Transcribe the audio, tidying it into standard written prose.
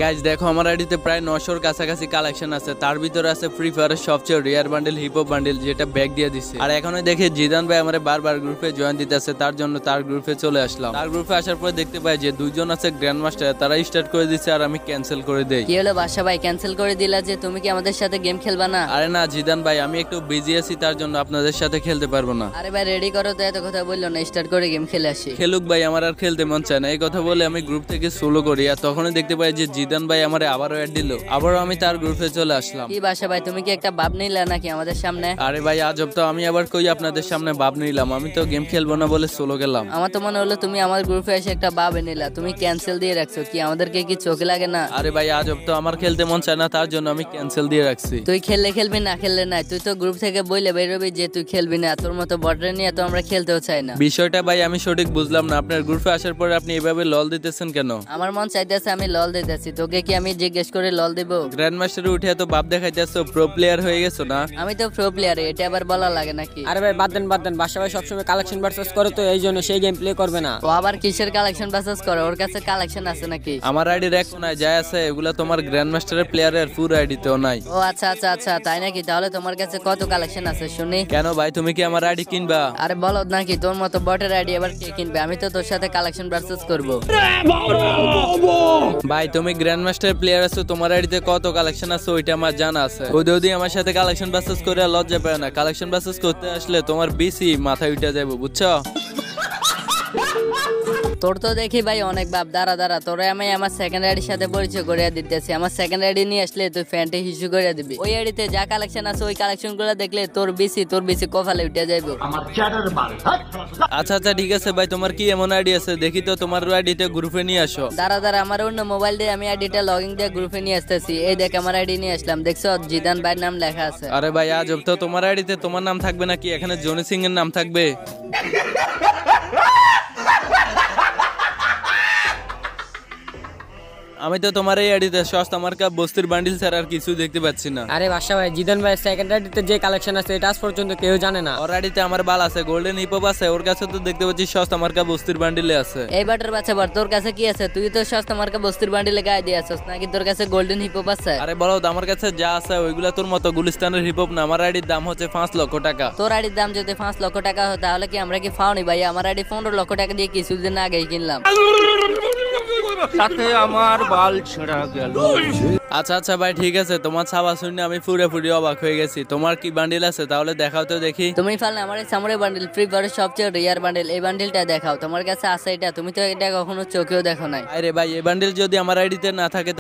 Guys দেখো আমার আইডিতে প্রায় 900-র কাছাকাছি কালেকশন আছে, তার ভিতরে আছে ফ্রি ফায়ারের সবচেয়ে rare bundle hip hop bundle, যেটা ব্যাগ দিয়ে দিচ্ছে। আর এখনো দেখে জিদান ভাই আমার বারবার গ্রুপে জয়েন দিতেছে, তার জন্য তার গ্রুপে চলে আসলাম। তার গ্রুপে আসার পর দেখতে পাই যে দুইজন আছে গ্র্যান্ড মাস্টার, তারা স্টার্ট করে দিচ্ছে আর আমি ক্যান্সেল করে দেই। কি হলো বাসা ভাই, ক্যান্সেল করে দিলা যে? তুমি কি আমাদের সাথে গেম খেলবা না? আরে না জিদান ভাই, আমি একটু বিজি আছি, তার জন্য আপনাদের সাথে খেলতে পারবো না। আরে ভাই রেডি করো তো, এত কথা বললো না, স্টার্ট করে গেম খেলে আসি। খেলুক ভাই, আমার আর খেলতে মন চায় না। এই কথা বলে আমি গ্রুপ থেকে সোলো করি, আর তখনই দেখতে পাই যে জিদান ভাই আমার আবারও অ্যাড দিল। আবারও আমি তার গ্রুপে চলে আসলাম। কি বাসা ভাই, তুমি কি একটা ভাব নিলা নাকি আমাদের সামনে? আরে ভাই আজব তো, আমি আবার কই আপনাদের সামনে ভাব নিলাম? আমি তো গেম খেলবো না বলে সোলো গেলাম। আমার তো মনে হলো তুমি আমার গ্রুপে এসে একটা ভাব নিলা, তুমি ক্যান্সেল দিয়ে রাখছো। কি আমাদেরকে কি চোখে লাগে না? আরে ভাই আজব তো, আমার খেলতে মন চায় না, তার জন্য আমি ক্যান্সেল দিয়ে রাখছি। তুই খেললে খেলবি, না খেললে নাই। তুই তো গ্রুপ থেকে বইলে বেরোবি যে তুই খেলবি না। তোর মতো বটরে নিয়ে তো আমরা খেলতেও চাই না। বিষয়টা ভাই আমি সঠিক বুঝলাম না, আপনার গ্রুপে আসার পরে আপনি এভাবে লল দিতেছেন কেন? আমার মন চাইতেছে আমি লল দিতেছি, তোকে কি আমি জিজ্ঞেস করে লল দিব? গ্র্যান্ড মাস্টারে উঠে এত ভাব দেখাইতেছো, প্রো প্লেয়ার হয়ে গেছো না? আমি তো প্রো প্লেয়ার, এটা আবার বলা লাগে নাকি? আরে ভাই বাদ দেন, বাসা ভাই সবসময় কালেকশন ভার্সেস করে, তো এই জন্য সেই গেম প্লে করবে না। ও আবার কিসের কালেকশন বাসাস করে? ওর কাছে কালেকশন আছে নাকি? আমার আইডি রেক নাই, যায় আছে এগুলা তোমার গ্র্যান্ড মাস্টারের প্লেয়ারের পুরো আইডিতেও নাই। ও আচ্ছা আচ্ছা আচ্ছা, তাই নাকি? তাহলে তোমার কাছে কত কালেকশন আছে শুনি? কেন ভাই, তুমি কি আমার আইডি কিনবা? আরে বলো নাকি, তোর মতো বটের আইডি আবার কে কিনবে? আমি তো তোর সাথে কালেকশন ভার্সেস করব। ভাই তুমি গ্র্যান্ড মাস্টার প্লেয়ার আছো, তোমার আইডিতে কত কালেকশন আছে ওইটা আমার জানা আছে। ওদি আমার সাথে কালেকশন বাসেস করে লজ্জা পায় না। কালেকশন বাসেস করতে আসলে তোমার বিসি মাথায় উঠে যাবে, বুঝছো? তোর তো দেখি ভাই অনেক বাপ। দাঁড়া তোরে আমি আমার সেকেন্ড আইডির সাথে পরিচয় করিয়ে দিতেছি। আমার সেকেন্ড আইডি নিয়ে আসলে তুই ফ্যান্টে হিসু করে দিবি। ওই আইডিতে যা কালেকশন আছে ওই কালেকশন গুলো দেখলে তোর বিসি কপালে উঠে যাইবো। আচ্ছা আচ্ছা ঠিক আছে ভাই, তোমার কি এমন আইডি আছে দেখি তো, তোমার আইডিতে গ্রুপে নিয়ে আসো। দাঁড়া আমার অন্য মোবাইল দিয়ে আমি আইডিটা লগইন দিয়ে গ্রুপে নিয়ে আসতেছি। এই দেখ আমার আইডি নিয়ে আসলাম, দেখছো জিদান ভাইয়ের নাম লেখা আছে। আরে ভাই আজব তো, তোমার আইডিতে তোমার নাম থাকবে নাকি? এখানে জনি সিং এর নাম থাকবে। আমি তো তোমার এই আইডিতে সস্তা মার্কা বস্তির বান্ডিল ছাড়া আর কিছু দেখতে পাচ্ছি না। আরে বাসা ভাই, জিদান ভাই সেকেন্ড আইডিতে যে কালেকশন আছে এটা আজ পর্যন্ত কেউ জানে না। ওর আইডিতে আমার বাল আছে, গোল্ডেন হিপ হপ আছে, ওর কাছে তো দেখতে পাচ্ছি সস্তা মার্কা বস্তির বান্ডিলে আছে। এই বাটার বাচ্চা বার, তোর কাছে কি আছে? তুই তো সস্তা মার্কা বস্তির বান্ডিলে গায়ে দিয়ে আসছিস নাকি? তোর কাছে গোল্ডেন হিপ হপ আছে? আরে বলো, আমার কাছে যা আছে ওইগুলা তোর মতো গুলিস্তানের হিপ হপ না। আমার আইডির দাম হচ্ছে 5 লক্ষ টাকা। তোর আইডির দাম যদি 5 লক্ষ টাকা হয় তাহলে কি আমরা কি ফাউনি ভাই? আমার আইডি 15 লক্ষ টাকা দিয়ে কিছুদিন আগেই কিনলাম। সাথে আমার বাল ছেঁড়া গেল। আচ্ছা আচ্ছা ভাই ঠিক আছে, তোমার ছাবা শুনে আমি পুরোপুরি অবাক হয়ে গেছি। তোমার কি বান্ডিল আছে তাহলে দেখাও তো দেখি। তুমি ফাললে আমার এই সামুরাই বান্ডিল, ফ্রি ফায়ারের সবচেয়ে রেয়ার বান্ডিল, এই বান্ডিলটা দেখাও। তোমার কাছে আছে এটা? তুমি তো এটা কখনো চোখেও দেখো নাই। আরে ভাই এই বান্ডিল যদি আমার আইডিতে না থাকে